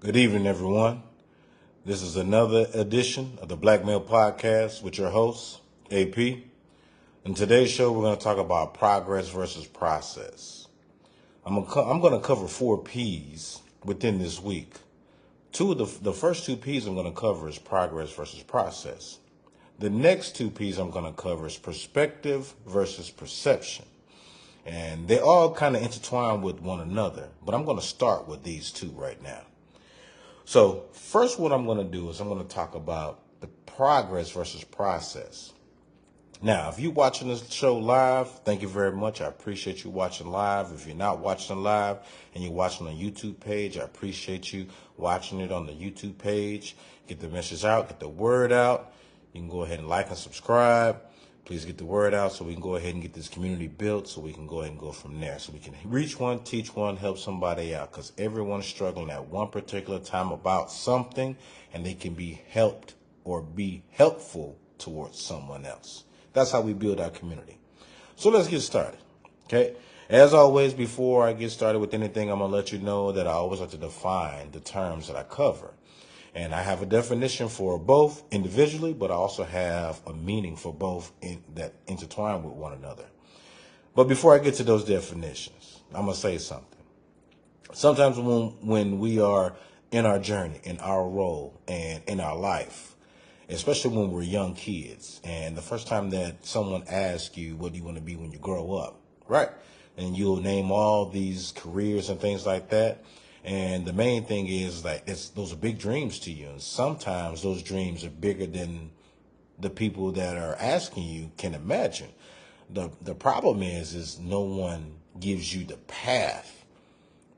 Good evening, everyone. This is another edition of the Black Male Podcast with your host, AP. In today's show, we're going to talk about progress versus process. I'm going to cover 4 P's within this week. The first 2 P's I'm going to cover is progress versus process. The next 2 P's I'm going to cover is perspective versus perception. And they all kind of intertwine with one another, but I'm going to start with these 2 right now. So first, what I'm going to do is I'm going to talk about the progress versus process. Now, if you're watching this show live, thank you very much. I appreciate you watching live. If you're not watching live and you're watching on the YouTube page, I appreciate you watching it on the YouTube page. Get the message out, get the word out. You can go ahead and like and subscribe. Please get the word out so we can go ahead and get this community built so we can go ahead and go from there. So we can reach one, teach one, help somebody out, because everyone's struggling at one particular time about something, and they can be helped or be helpful towards someone else. That's how we build our community. So let's get started. Okay. As always, before I get started with anything, I'm going to let you know that I always like to define the terms that I cover. And I have a definition for both individually, but I also have a meaning for both that intertwine with one another. But before I get to those definitions, I'm going to say something. Sometimes when we are in our journey, in our role, and in our life, especially when we're young kids, and the first time that someone asks you, what do you want to be when you grow up, right? And you'll name all these careers and things like that. And the main thing is like those are big dreams to you. And sometimes those dreams are bigger than the people that are asking you can imagine. The problem is no one gives you the path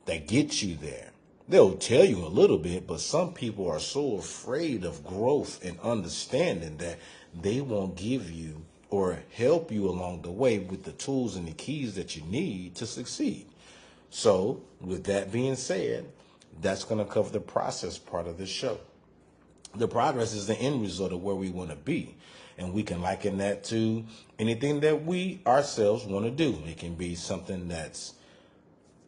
that gets you there. They'll tell you a little bit, but some people are so afraid of growth and understanding that they won't give you or help you along the way with the tools and the keys that you need to succeed. So, with that being said, that's going to cover the process part of this show. The progress is the end result of where we want to be. And we can liken that to anything that we ourselves want to do. It can be something that's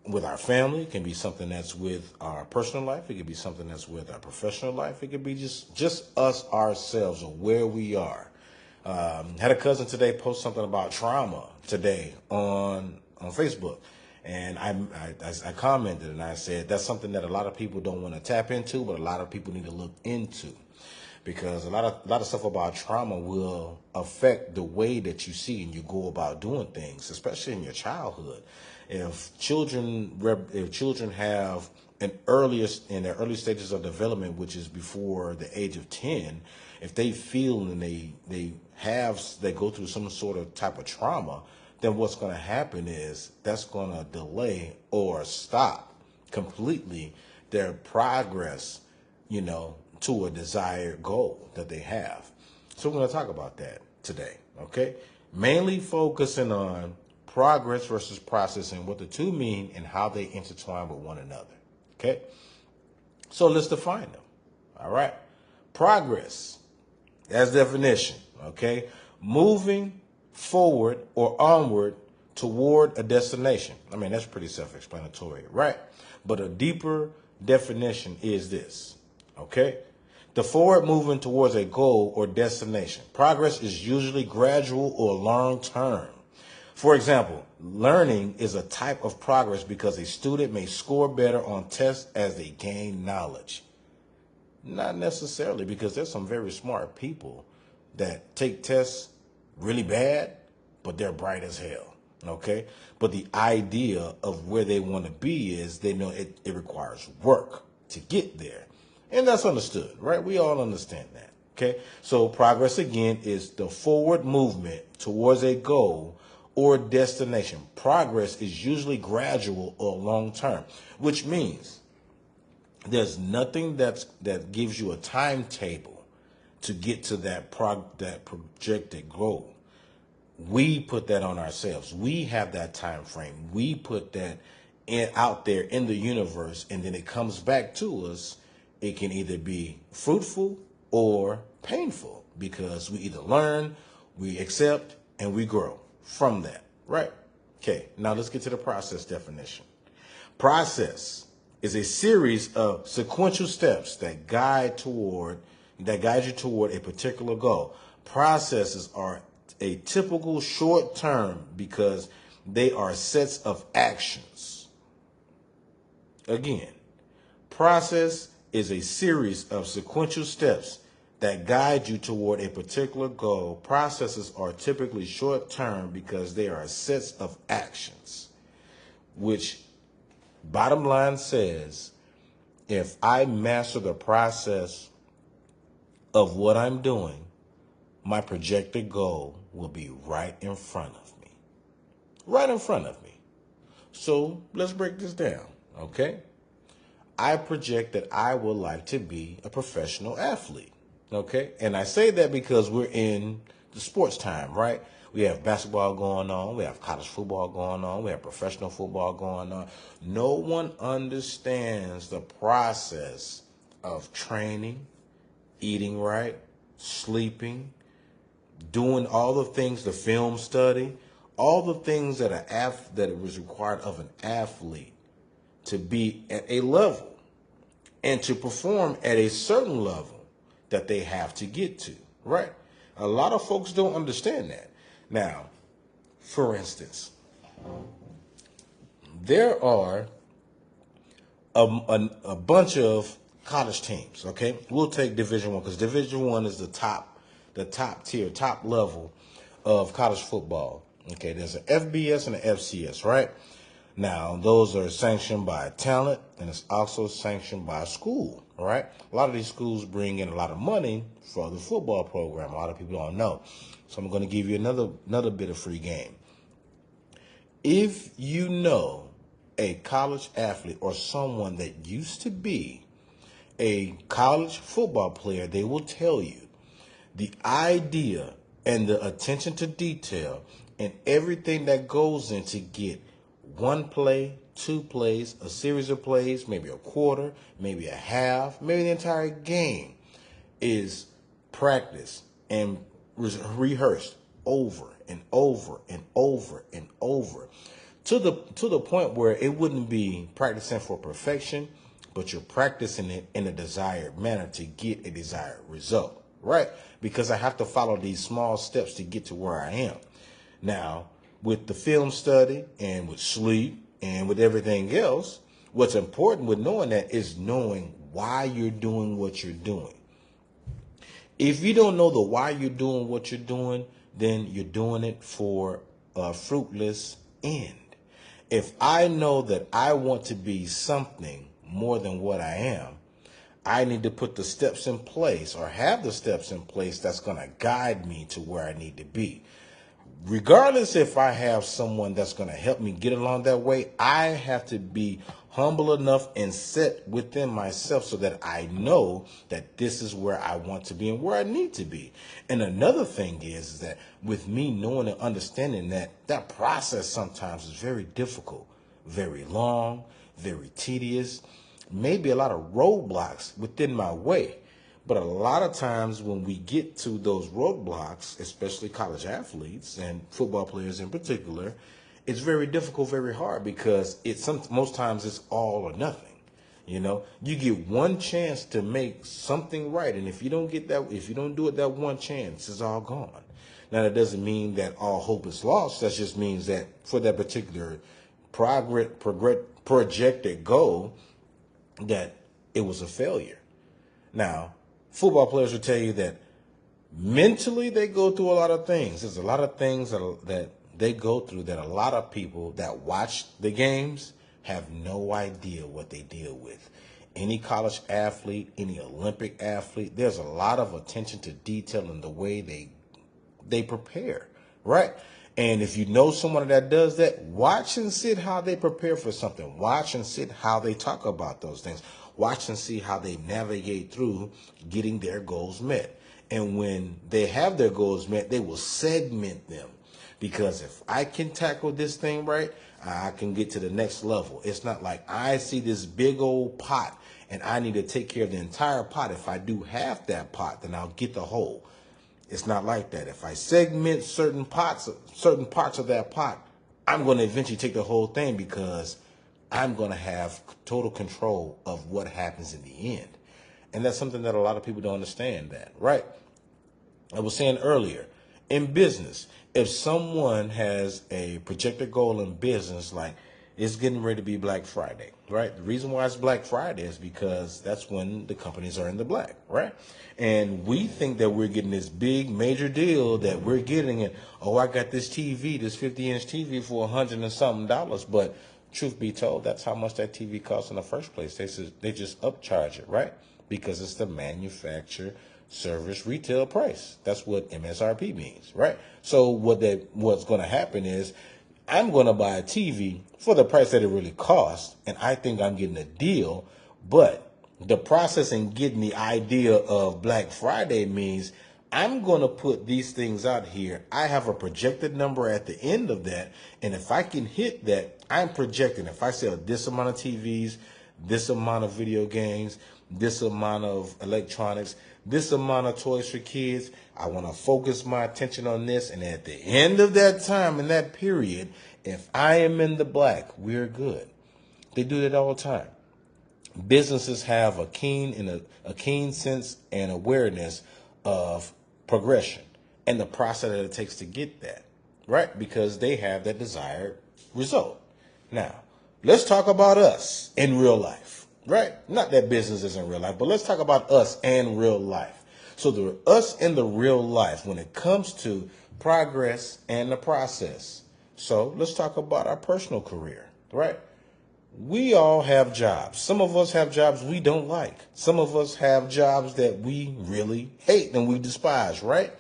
with our family. It can be something that's with our personal life. It could be something that's with our professional life. It could be just us ourselves or where we are. Had a cousin today post something about trauma today on Facebook. And I commented and I said, that's something that a lot of people don't want to tap into, but a lot of people need to look into, because a lot of stuff about trauma will affect the way that you see and you go about doing things, especially in your childhood. If children have in their early stages of development, which is before the age of 10, if they feel and they go through some sort of type of trauma, then what's going to happen is that's going to delay or stop completely their progress, to a desired goal that they have. So we're going to talk about that today, okay? Mainly focusing on progress versus process and what the 2 mean and how they intertwine with one another, okay? So let's define them, all right? Progress, as definition, okay? Moving forward or onward toward a destination. I mean, that's pretty self-explanatory, right? But a deeper definition is this, okay? The forward movement towards a goal or destination. Progress is usually gradual or long-term. For example, learning is a type of progress because a student may score better on tests as they gain knowledge. Not necessarily, because there's some very smart people that take tests really bad, but they're bright as hell, okay? But the idea of where they want to be is they know it requires work to get there. And that's understood, right? We all understand that, okay? So progress, again, is the forward movement towards a goal or destination. Progress is usually gradual or long-term, which means there's nothing that gives you a timetable to get to that projected goal. We put that on ourselves. We have that time frame. We put that out there in the universe, and then it comes back to us. It can either be fruitful or painful, because we either learn, we accept, and we grow from that, right? Okay, now let's get to the process definition. Process is a series of sequential steps that guide you toward a particular goal. Processes are a typical short term because they are sets of actions. Again, process is a series of sequential steps that guide you toward a particular goal. Processes are typically short term because they are sets of actions, which bottom line says, if I master the process of what I'm doing, my projected goal will be right in front of me. Right in front of me. So let's break this down, okay? I project that I would like to be a professional athlete, okay? And I say that because we're in the sports time, right? We have basketball going on. We have college football going on. We have professional football going on. No one understands the process of training, eating right, sleeping, doing all the things, the film study, all the things that it was required of an athlete to be at a level and to perform at a certain level that they have to get to, right? A lot of folks don't understand that. Now, for instance, there are a bunch of college teams, okay? We'll take Division I because Division I is the top tier, top level of college football. Okay, there's an FBS and an FCS, right? Now, those are sanctioned by talent, and it's also sanctioned by a school, right? A lot of these schools bring in a lot of money for the football program. A lot of people don't know. So I'm going to give you another bit of free game. If you know a college athlete or someone that used to be a college football player, they will tell you the idea and the attention to detail and everything that goes in to get one play, two plays, a series of plays, maybe a quarter, maybe a half, maybe the entire game is practiced and rehearsed over and over and over and over to the point where it wouldn't be practicing for perfection, but you're practicing it in a desired manner to get a desired result, right? Because I have to follow these small steps to get to where I am. Now, with the film study and with sleep and with everything else, what's important with knowing that is knowing why you're doing what you're doing. If you don't know the why you're doing what you're doing, then you're doing it for a fruitless end. If I know that I want to be something more than what I am, I need to put the steps in place or have the steps in place that's going to guide me to where I need to be. Regardless if I have someone that's going to help me get along that way, I have to be humble enough and set within myself so that I know that this is where I want to be and where I need to be. And another thing is that with me knowing and understanding that process sometimes is very difficult, very long, very tedious, maybe a lot of roadblocks within my way. But a lot of times when we get to those roadblocks, especially college athletes and football players in particular, it's very difficult, very hard because most times it's all or nothing. You know, you get one chance to make something right, and if you don't do it that one chance, it's all gone. Now that doesn't mean that all hope is lost. That just means that for that particular projected goal, that it was a failure. Now, football players will tell you that mentally they go through a lot of things. There's a lot of things that they go through that a lot of people that watch the games have no idea what they deal with. Any college athlete, any Olympic athlete, there's a lot of attention to detail in the way they prepare, right? And if you know someone that does that, watch and see how they prepare for something. Watch and see how they talk about those things. Watch and see how they navigate through getting their goals met. And when they have their goals met, they will segment them. Because if I can tackle this thing right, I can get to the next level. It's not like I see this big old pot and I need to take care of the entire pot. If I do half that pot, then I'll get the whole. It's not like that. If I segment certain parts of that pot, I'm going to eventually take the whole thing because I'm going to have total control of what happens in the end. And that's something that a lot of people don't understand that, right? I was saying earlier, in business, if someone has a projected goal in business, like it's getting ready to be Black Friday, right? The reason why it's Black Friday is because that's when the companies are in the black, right? And we think that we're getting this big major deal that we're getting it. Oh, I got this TV, this 50-inch TV for $100 and something. But truth be told, that's how much that TV costs in the first place. They just upcharge it, right? Because it's the manufacturer service retail price. That's what MSRP means, right? So what's going to happen is I'm going to buy a TV for the price that it really costs, and I think I'm getting a deal. But the process in getting the idea of Black Friday means I'm going to put these things out here. I have a projected number at the end of that, and if I can hit that, I'm projecting. If I sell this amount of TVs, this amount of video games, this amount of electronics, this amount of toys for kids, I want to focus my attention on this. And at the end of that time, in that period, if I am in the black, we're good. They do that all the time. Businesses have a keen sense and awareness of progression and the process that it takes to get that, right? Because they have that desired result. Now, let's talk about us in real life, right? Not that business isn't real life, but let's talk about us and real life. So us in the real life when it comes to progress and the process. So let's talk about our personal career, right? We all have jobs. Some of us have jobs we don't like. Some of us have jobs that we really hate and we despise, right?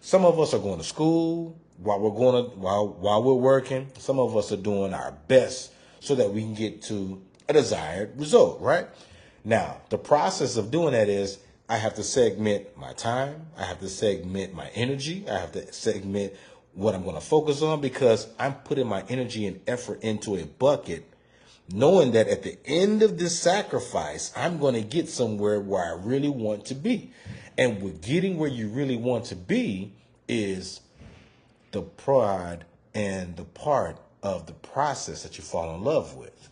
Some of us are going to school while we're working. Some of us are doing our best so that we can get to a desired result, right? Now, the process of doing that is I have to segment my time. I have to segment my energy. I have to segment what I'm going to focus on because I'm putting my energy and effort into a bucket, knowing that at the end of this sacrifice, I'm going to get somewhere where I really want to be. And with getting where you really want to be is the pride and the part of the process that you fall in love with.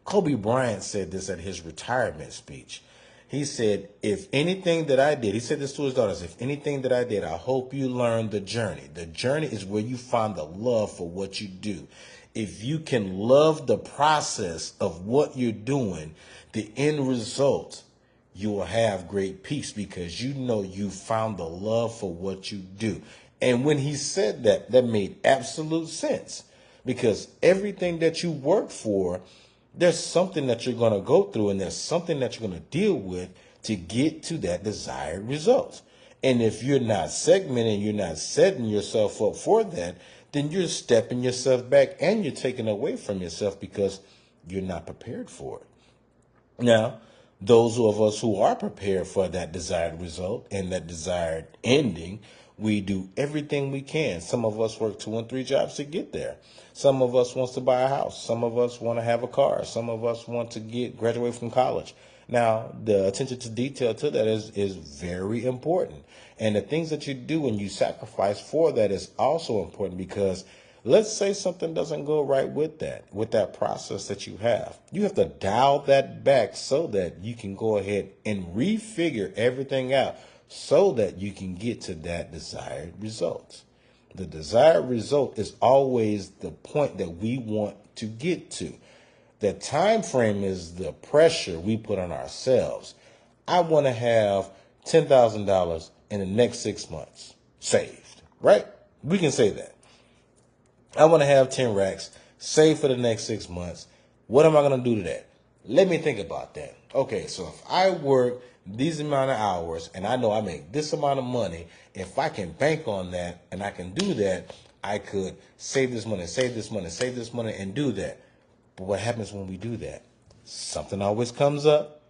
Kobe Bryant said this at his retirement speech. He said, if anything that I did, he said this to his daughters, if anything that I did, I hope you learn the journey. The journey is where you find the love for what you do. If you can love the process of what you're doing, the end result, you will have great peace because you know you found the love for what you do. And when he said that, that made absolute sense because everything that you work for, there's something that you're going to go through and there's something that you're going to deal with to get to that desired result. And if you're not segmenting, you're not setting yourself up for that, then you're stepping yourself back and you're taking away from yourself because you're not prepared for it. Now, those of us who are prepared for that desired result and that desired ending, we do everything we can. Some of us work 2 and 3 jobs to get there. Some of us wants to buy a house. Some of us want to have a car. Some of us want to graduate from college. Now, the attention to detail to that is very important. And the things that you do and you sacrifice for that is also important because let's say something doesn't go right with that process that you have. You have to dial that back so that you can go ahead and refigure everything out so that you can get to that desired result. The desired result is always the point that we want to get to. The time frame is the pressure we put on ourselves. I want to have $10,000 in the next 6 months saved, right? We can say that. I want to have 10 racks saved for the next 6 months. What am I going to do to that? Let me think about that. Okay, so if I work these amount of hours and I know I make this amount of money, if I can bank on that and I can do that, I could save this money, save this money, save this money and do that. But what happens when we do that? Something always comes up,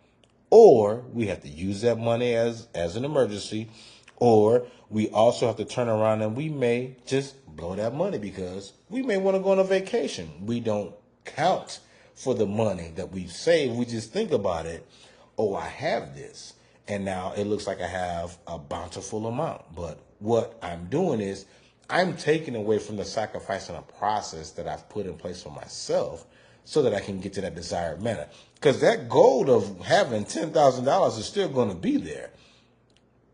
or we have to use that money as an emergency, or we also have to turn around and we may just blow that money because we may want to go on a vacation. We don't count for the money that we've saved. We just think about it. Oh, I have this. And now it looks like I have a bountiful amount. But what I'm doing is I'm taking away from the sacrifice and the process that I've put in place for myself so that I can get to that desired manner. Because that goal of having $10,000 is still going to be there.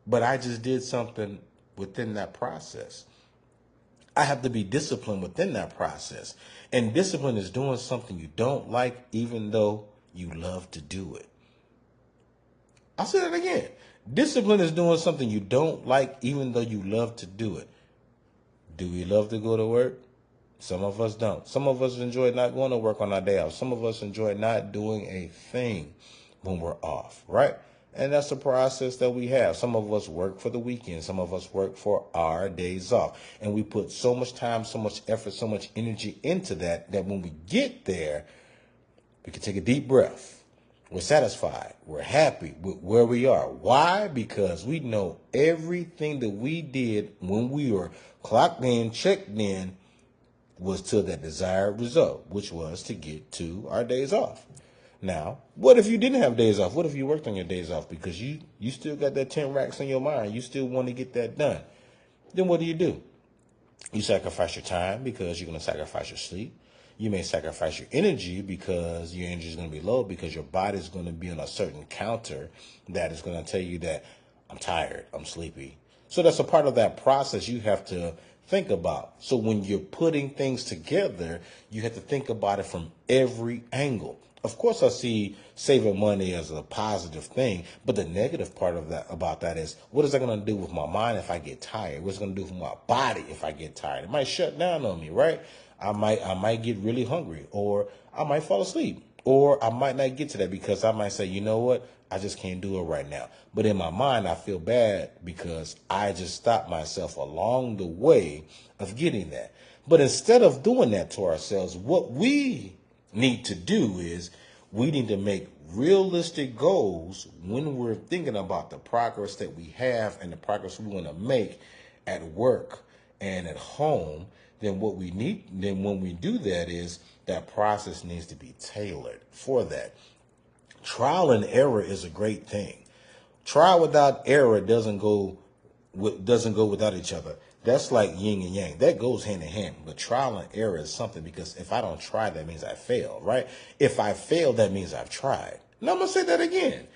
But I just did something within that process. I have to be disciplined within that process. And discipline is doing something you don't like, even though you love to do it. I'll say that again. Discipline is doing something you don't like, even though you love to do it. Do we love to go to work? Some of us don't. Some of us enjoy not going to work on our day off. Some of us enjoy not doing a thing when we're off, right? And that's the process that we have. Some of us work for the weekend. Some of us work for our days off. And we put so much time, so much effort, so much energy into that when we get there, we can take a deep breath. We're satisfied. We're happy with where we are. Why? Because we know everything that we did when we were clocked in, checked in, was to that desired result, which was to get to our days off. Now, what if you didn't have days off? What if you worked on your days off because you still got that 10 racks in your mind? You still want to get that done. Then what do? You sacrifice your time because you're going to sacrifice your sleep. You may sacrifice your energy because your energy is going to be low because your body is going to be on a certain counter that is going to tell you that I'm tired, I'm sleepy. So that's a part of that process you have to think about. So when you're putting things together, you have to think about it from every angle. Of course, I see saving money as a positive thing, but the negative part of that about that is, what is that going to do with my mind if I get tired? What's it going to do for my body if I get tired? It might shut down on me, right? I might get really hungry, or I might fall asleep, or I might not get to that because I might say, you know what? I just can't do it right now. But in my mind, I feel bad because I just stopped myself along the way of getting that. But instead of doing that to ourselves, what we need to do is we need to make realistic goals when we're thinking about the progress that we have and the progress we want to make at work and at home. Then when we do that is that process needs to be tailored for that. Trial and error is a great thing. Trial without error doesn't go without each other. That's like yin and yang. That goes hand in hand. But trial and error is something because if I don't try, that means I failed, right? If I fail, that means I've tried. Now I'm going to say that again.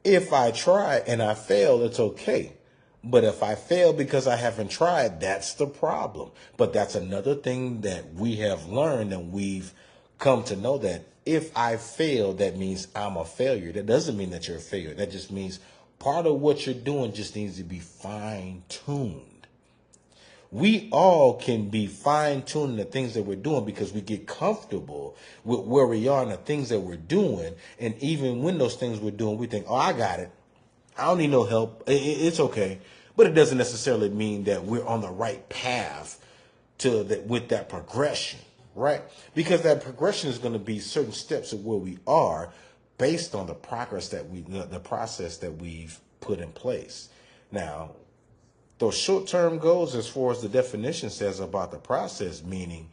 If I try and I fail, it's okay. But if I fail because I haven't tried, that's the problem. But that's another thing that we have learned and we've come to know that if I fail, that means I'm a failure. That doesn't mean that you're a failure. That just means part of what you're doing just needs to be fine-tuned. We all can be fine-tuning the things that we're doing because we get comfortable with where we are and the things that we're doing. And even when those things we're doing, we think, oh, I got it. I don't need no help. It's okay. But it doesn't necessarily mean that we're on the right path with that progression, right? Because that progression is going to be certain steps of where we are based on the process that we've put in place. Now, those short-term goals, as far as the definition says about the process, meaning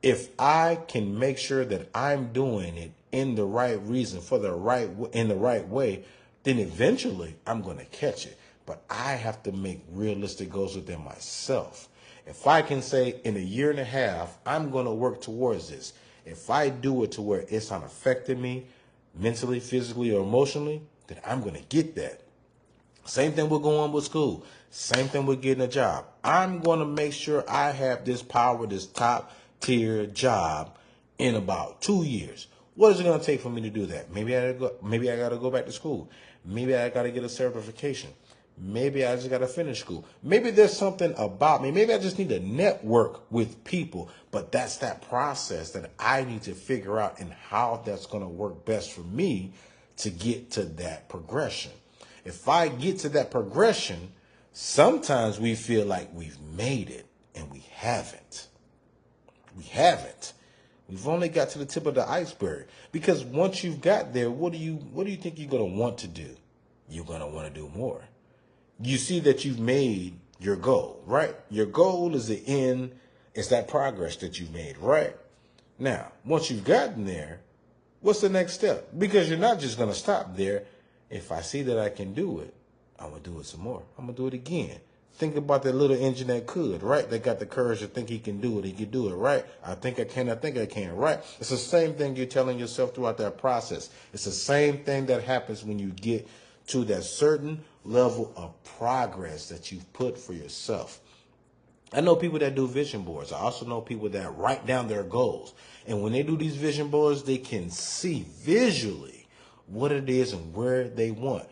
if I can make sure that I'm doing it in the right reason, in the right way, then eventually I'm going to catch it. But I have to make realistic goals within myself. If I can say in a year and a half, I'm going to work towards this. If I do it to where it's not affecting me mentally, physically, or emotionally, then I'm going to get that. Same thing with going with school. Same thing with getting a job. I'm going to make sure I have this top tier job in about 2 years. What is it going to take for me to do that? Maybe I got to go back to school. Maybe I got to get a certification. Maybe I just got to finish school. Maybe there's something about me. Maybe I just need to network with people. But that's that process that I need to figure out and how that's going to work best for me to get to that progression. If I get to that progression, sometimes we feel like we've made it and we haven't. We haven't. We've only got to the tip of the iceberg. Because once you've got there, what do you think you're going to want to do? You're going to want to do more. You see that you've made your goal, right? Your goal is the end. It's that progress that you've made, right? Now, once you've gotten there, what's the next step? Because you're not just going to stop there. If I see that I can do it, I'm going to do it some more. I'm going to do it again. Think about that little engine that could, right? That got the courage to think he can do it. He can do it, right? I think I can. I think I can, right? It's the same thing you're telling yourself throughout that process. It's the same thing that happens when you get to that certain level of progress that you've put for yourself. I know people that do vision boards. I also know people that write down their goals. And when they do these vision boards, they can see visually what it is and where they want.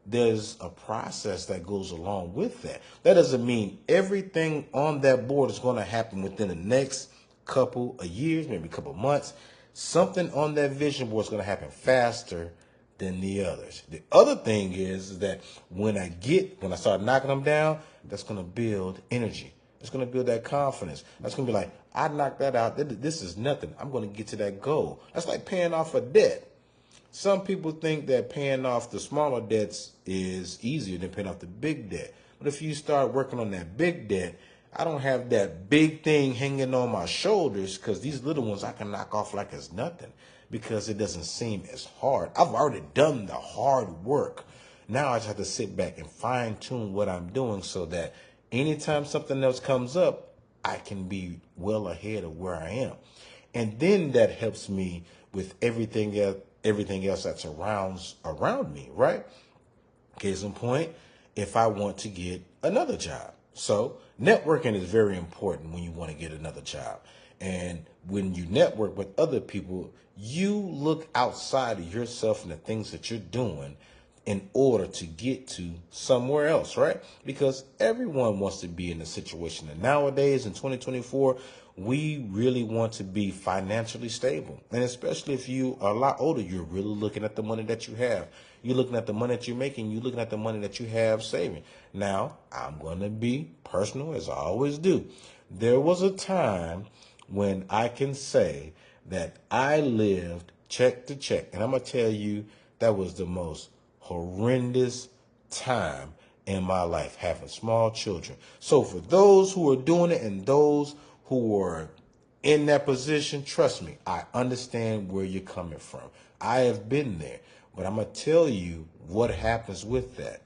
There's a process that goes along with that. That doesn't mean everything on that board is going to happen within the next couple of years, maybe a couple of months. Something on that vision board is going to happen faster than the others. The other thing is that when I start knocking them down, that's going to build energy. It's going to build that confidence. That's going to be like, I knocked that out. This is nothing. I'm going to get to that goal. That's like paying off a debt. Some people think that paying off the smaller debts is easier than paying off the big debt. But if you start working on that big debt, I don't have that big thing hanging on my shoulders, because these little ones I can knock off like it's nothing, because it doesn't seem as hard. I've already done the hard work. Now I just have to sit back and fine tune what I'm doing so that anytime something else comes up, I can be well ahead of where I am. And then that helps me with everything else that surrounds around me, right? Case in point, if I want to get another job. So networking is very important when you want to get another job. And when you network with other people, you look outside of yourself and the things that you're doing in order to get to somewhere else, right? Because everyone wants to be in a situation. And nowadays in 2024, we really want to be financially stable. And especially if you are a lot older, you're really looking at the money that you have. You're looking at the money that you're making. You're looking at the money that you have saving. Now, I'm going to be personal, as I always do. There was a time when I can say that I lived check to check. And I'm going to tell you, that was the most horrendous time in my life, having small children. So for those who are doing it and those who are in that position, trust me, I understand where you're coming from. I have been there, but I'm going to tell you what happens with that.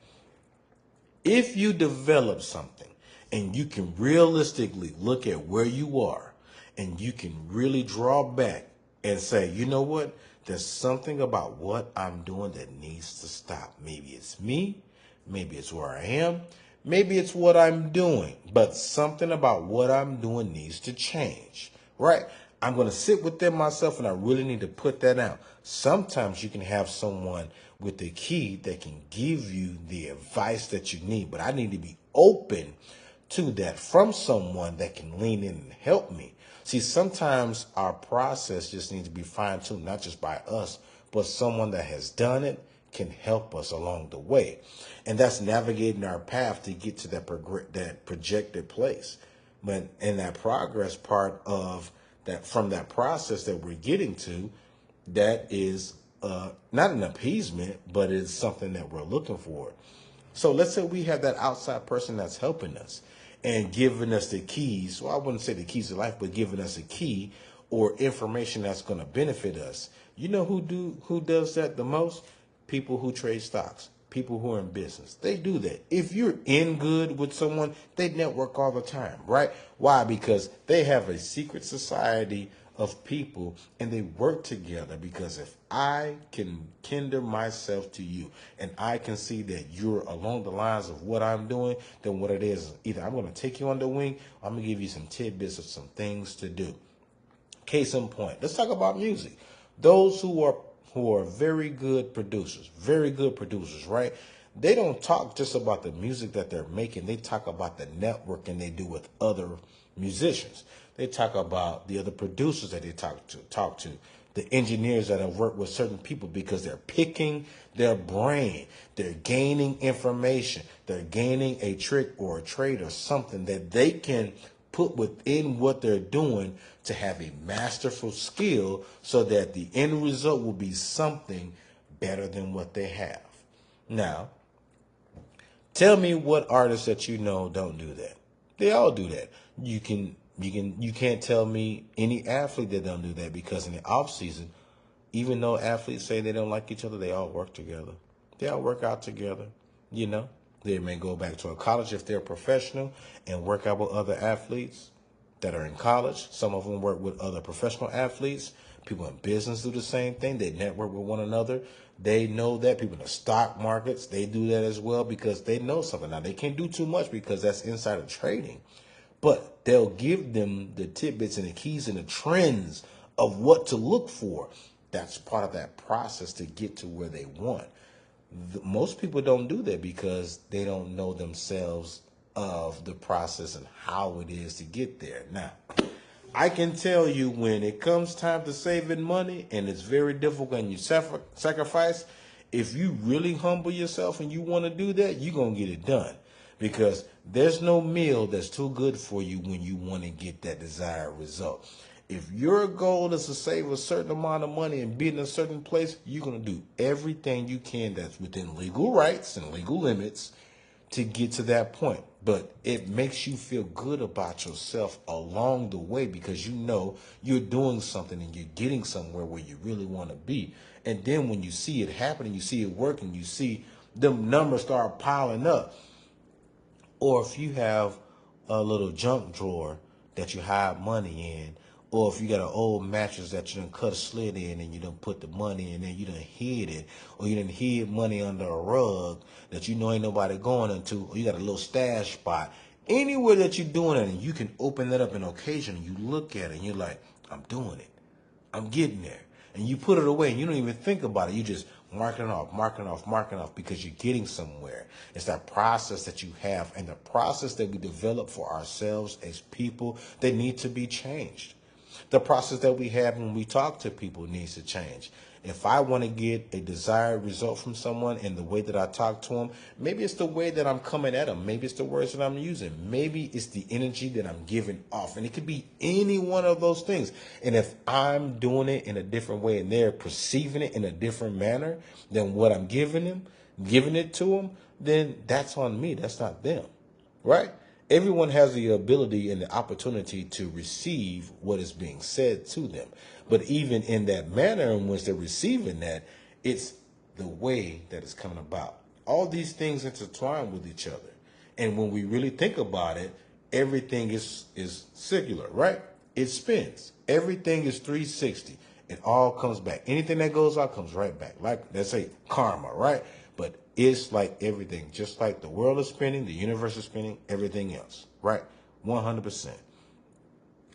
If you develop something and you can realistically look at where you are and you can really draw back and say, you know what? There's something about what I'm doing that needs to stop. Maybe it's me. Maybe it's where I am. Maybe it's what I'm doing. But something about what I'm doing needs to change, right? I'm going to sit within myself and I really need to put that out. Sometimes you can have someone with the key that can give you the advice that you need. But I need to be open to that from someone that can lean in and help me. See, sometimes our process just needs to be fine-tuned, not just by us, but someone that has done it can help us along the way. And that's navigating our path to get to that projected place. But in that progress part of that, from that process that we're getting to, that is not an appeasement, but it's something that we're looking for. So let's say we have that outside person that's helping us and giving us the keys. Well, I wouldn't say the keys to life, but giving us a key or information that's going to benefit us. You know who does that the most? People who trade stocks, people who are in business. They do that. If you're in good with someone, they network all the time, right? Why? Because they have a secret society of people and they work together. Because if I can kinder myself to you and I can see that you're along the lines of what I'm doing, then what it is, either I'm going to take you under wing or I'm going to give you some tidbits of some things to do. Case in point, let's talk about music. Those who are very good producers, right? They don't talk just about the music that they're making. They talk about the networking they do with other musicians. They talk about the other producers that they talk to, the engineers that have worked with certain people, because they're picking their brain. They're gaining information. They're gaining a trick or a trade or something that they can put within what they're doing to have a masterful skill so that the end result will be something better than what they have. Now, tell me what artists that you know don't do that. They all do that. You can't tell me any athlete that don't do that, because in the off season, even though athletes say they don't like each other, they all work together. They all work out together, you know. They may go back to a college if they're a professional and work out with other athletes that are in college. Some of them work with other professional athletes. People in business do the same thing. They network with one another. They know that. People in the stock markets, they do that as well because they know something. Now, they can't do too much because that's insider trading, but they'll give them the tidbits and the keys and the trends of what to look for. That's part of that process to get to where they want. Most people don't do that because they don't know themselves of the process and how it is to get there. Now, I can tell you when it comes time to saving money and it's very difficult and you sacrifice, if you really humble yourself and you want to do that, you're going to get it done. Because there's no meal that's too good for you when you want to get that desired result. If your goal is to save a certain amount of money and be in a certain place, you're going to do everything you can that's within legal rights and legal limits to get to that point. But it makes you feel good about yourself along the way because you know you're doing something and you're getting somewhere where you really want to be. And then when you see it happening, you see it working, you see them numbers start piling up. Or if you have a little junk drawer that you hide money in, or if you got an old mattress that you done cut a slit in and you done put the money in and you done hid it, or you done hid money under a rug that you know ain't nobody going into, or you got a little stash spot, anywhere that you're doing it and you can open that up and occasionally you look at it and you're like, I'm doing it. I'm getting there. And you put it away and you don't even think about it. You just marking off because you're getting somewhere. It's that process that you have and the process that we develop for ourselves as people that need to be changed. The process that we have when we talk to people needs to change. If I want to get a desired result from someone in the way that I talk to them, maybe it's the way that I'm coming at them. Maybe it's the words that I'm using. Maybe it's the energy that I'm giving off. And it could be any one of those things. And if I'm doing it in a different way and they're perceiving it in a different manner than what I'm giving it to them, then that's on me. That's not them. Right? Everyone has the ability and the opportunity to receive what is being said to them. But even in that manner in which they're receiving that, it's the way that it's coming about. All these things intertwine with each other. And when we really think about it, everything is circular, right? It spins. Everything is 360. It all comes back. Anything that goes out comes right back. Like, let's say, karma, right? But it's like everything. Just like the world is spinning, the universe is spinning, everything else, right? 100%.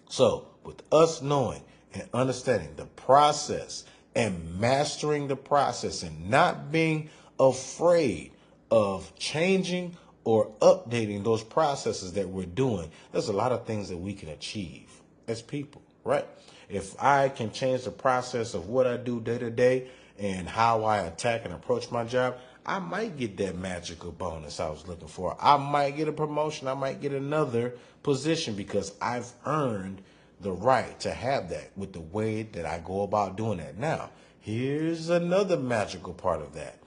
So, with us knowing and understanding the process and mastering the process and not being afraid of changing or updating those processes that we're doing, there's a lot of things that we can achieve as people, right? If I can change the process of what I do day to day and how I attack and approach my job, I might get that magical bonus I was looking for. I might get a promotion. I might get another position because I've earned the right to have that with the way that I go about doing that. Now, here's another magical part of that.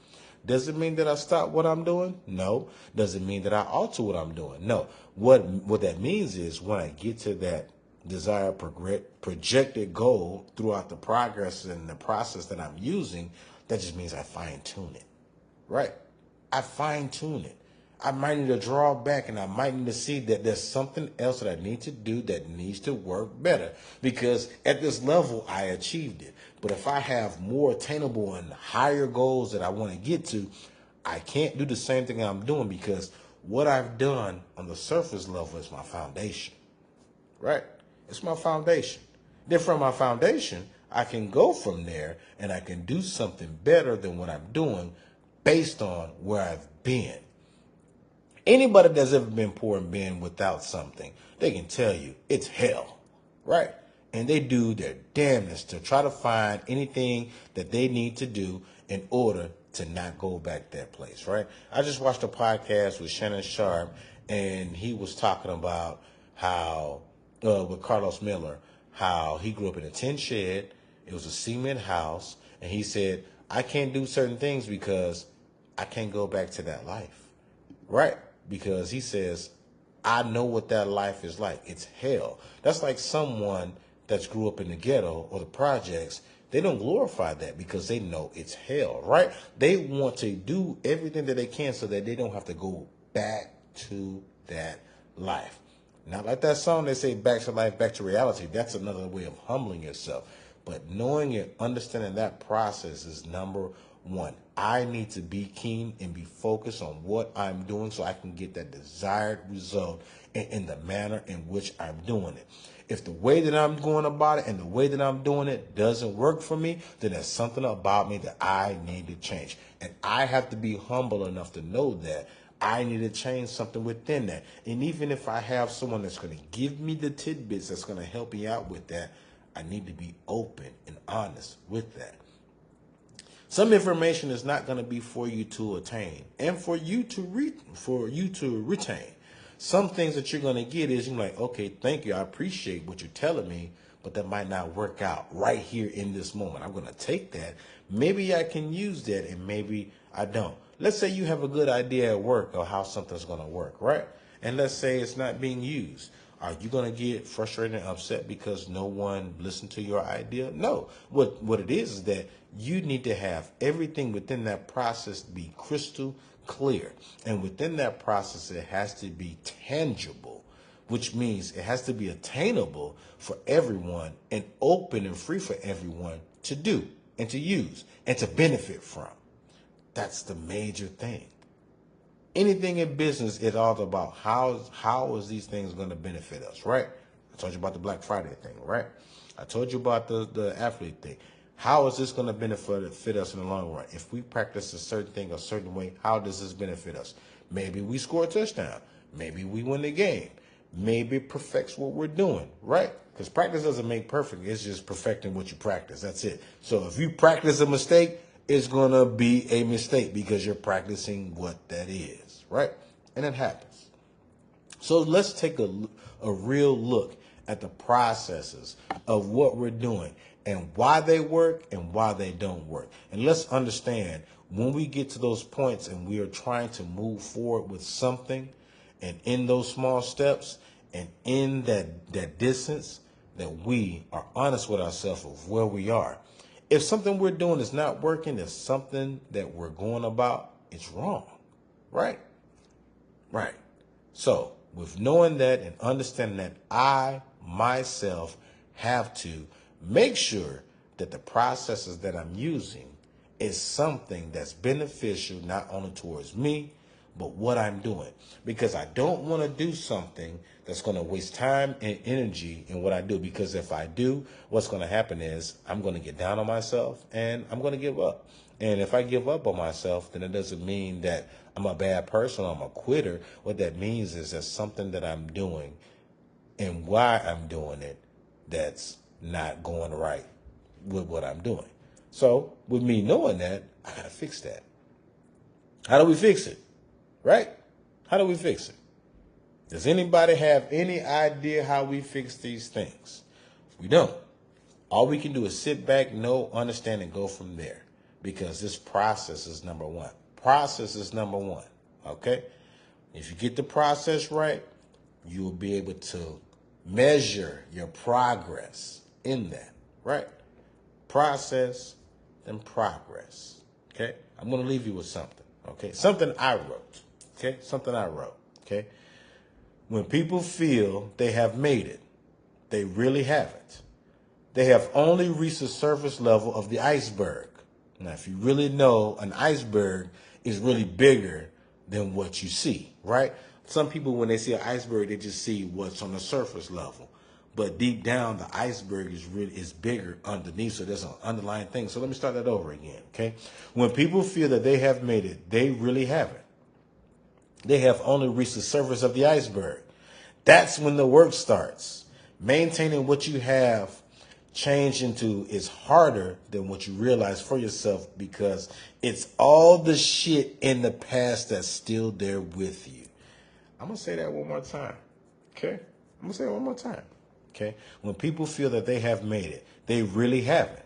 Does it mean that I stop what I'm doing? No. Does it mean that I alter what I'm doing? No. What that means is when I get to that desired projected goal throughout the progress and the process that I'm using, that just means I fine tune it. Right? I fine tune it. I might need to draw back and I might need to see that there's something else that I need to do that needs to work better because at this level I achieved it. But if I have more attainable and higher goals that I want to get to, I can't do the same thing I'm doing because what I've done on the surface level is my foundation. Right? It's my foundation. Then from my foundation, I can go from there and I can do something better than what I'm doing based on where I've been. Anybody that's ever been poor and been without something, they can tell you it's hell, right? And they do their damnedest to try to find anything that they need to do in order to not go back that place, right? I just watched a podcast with Shannon Sharp, and he was talking about how, with Carlos Miller, how he grew up in a tin shed. It was a cement house. And he said, I can't do certain things because I can't go back to that life, right? Because he says, I know what that life is like. It's hell. That's like someone that's grew up in the ghetto or the projects They don't glorify that because they know it's hell, right? They want to do everything that they can so that they don't have to go back to that life. Not like that song they say, back to life, back to reality. That's another way of humbling yourself. But knowing and understanding that process is number one. I need to be keen and be focused on what I'm doing so I can get that desired result in the manner in which I'm doing it. If the way that I'm going about it and the way that I'm doing it doesn't work for me, then there's something about me that I need to change. And I have to be humble enough to know that I need to change something within that. And even if I have someone that's going to give me the tidbits that's going to help me out with that, I need to be open and honest with that. Some information is not going to be for you to attain and for you to retain. Some things that you're going to get is you're like, okay, thank you. I appreciate what you're telling me, but that might not work out right here in this moment. I'm going to take that. Maybe I can use that and maybe I don't. Let's say you have a good idea at work of how something's going to work, right? And let's say it's not being used. Are you going to get frustrated and upset because no one listened to your idea? No. What it is that you need to have everything within that process be crystal clear. And within that process, it has to be tangible, which means it has to be attainable for everyone and open and free for everyone to do and to use and to benefit from. That's the major thing. Anything in business is all about how is these things going to benefit us, right? I told you about the Black Friday thing, right? I told you about the athlete thing. How is this going to benefit us in the long run? If we practice a certain thing a certain way, how does this benefit us? Maybe we score a touchdown. Maybe we win the game. Maybe it perfects what we're doing, right? Because practice doesn't make perfect. It's just perfecting what you practice. That's it. So if you practice a mistake, it's going to be a mistake because you're practicing what that is, right? And it happens. So let's take a real look at the processes of what we're doing and why they work and why they don't work. And let's understand when we get to those points and we are trying to move forward with something and in those small steps and in that distance that we are honest with ourselves of where we are. If something we're doing is not working, if something that we're going about is wrong, right? Right. So with knowing that and understanding that I, myself, have to make sure that the processes that I'm using is something that's beneficial not only towards me, but what I'm doing. Because I don't want to do something that's going to waste time and energy in what I do. Because if I do, what's going to happen is I'm going to get down on myself and I'm going to give up. And if I give up on myself, then it doesn't mean that I'm a bad person or I'm a quitter. What that means is there's something that I'm doing and why I'm doing it that's not going right with what I'm doing. So with me knowing that, I got to fix that. How do we fix it? Right? How do we fix it? Does anybody have any idea how we fix these things? We don't. All we can do is sit back, know, understand, and go from there. Because this process is number one. Process is number one. Okay? If you get the process right, you will be able to measure your progress in that. Right? Process and progress. Okay? I'm going to leave you with something. Okay? Something I wrote. Okay? Something I wrote. Okay? When people feel they have made it, they really haven't. They have only reached the surface level of the iceberg. Now, if you really know, an iceberg is really bigger than what you see, right? Some people, when they see an iceberg, they just see what's on the surface level. But deep down, the iceberg is bigger underneath, so there's an underlying thing. So let me start that over again, okay? When people feel that they have made it, they really haven't. They have only reached the surface of the iceberg. That's when the work starts. Maintaining what you have changed into is harder than what you realize for yourself because it's all the shit in the past that's still there with you. I'm going to say that one more time. Okay? I'm going to say it one more time. Okay? When people feel that they have made it, they really haven't.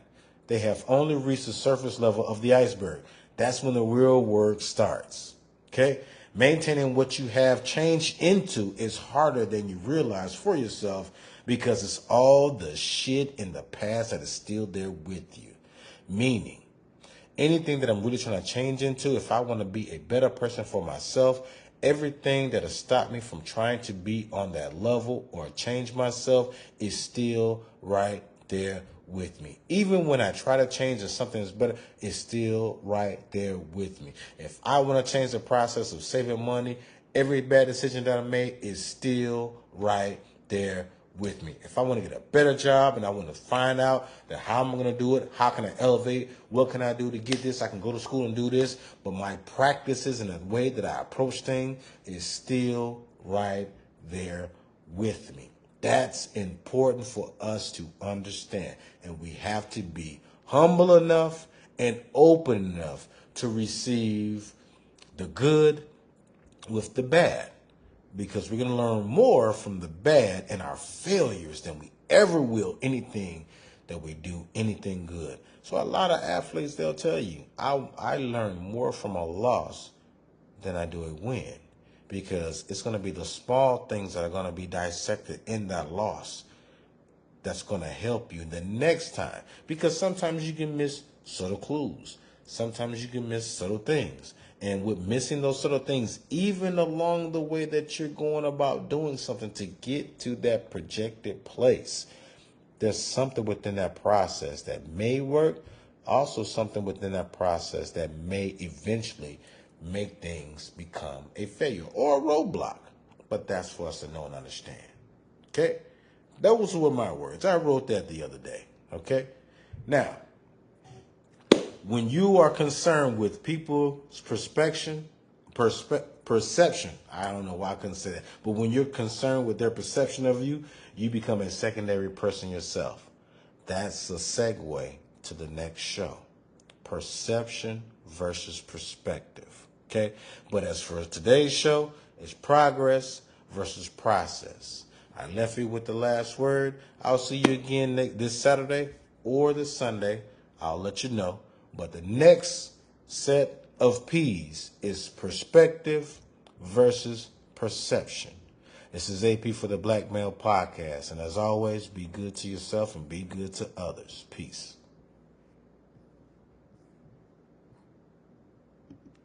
They have only reached the surface level of the iceberg. That's when the real work starts. Okay? Maintaining what you have changed into is harder than you realize for yourself because it's all the shit in the past that is still there with you. Meaning, anything that I'm really trying to change into, if I want to be a better person for myself, everything that has stopped me from trying to be on that level or change myself is still right there with me. Even when I try to change and something is better, it's still right there with me. If I want to change the process of saving money, every bad decision that I made is still right there with me. If I want to get a better job and I want to find out that how I'm going to do it, how can I elevate, what can I do to get this, I can go to school and do this, but my practices and the way that I approach things is still right there with me. That's important for us to understand, and we have to be humble enough and open enough to receive the good with the bad, because we're going to learn more from the bad and our failures than we ever will anything that we do, anything good. So a lot of athletes, they'll tell you, I learn more from a loss than I do a win, because it's going to be the small things that are going to be dissected in that loss that's going to help you the next time. Because sometimes you can miss subtle clues. Sometimes you can miss subtle things. And with missing those subtle things, even along the way that you're going about doing something to get to that projected place, there's something within that process that may work. Also something within that process that may eventually make things become a failure or a roadblock. But that's for us to know and understand. Okay? Those were my words. I wrote that the other day. Okay? Now, when you are concerned with people's perception, I don't know why I couldn't say that, but when you're concerned with their perception of you, you become a secondary person yourself. That's a segue to the next show. Perception versus perspective. Okay? But as for today's show, it's progress versus process. I left you with the last word. I'll see you again this Saturday or this Sunday. I'll let you know. But the next set of P's is perspective versus perception. This is AP for the Black Male Podcast. And as always, be good to yourself and be good to others. Peace.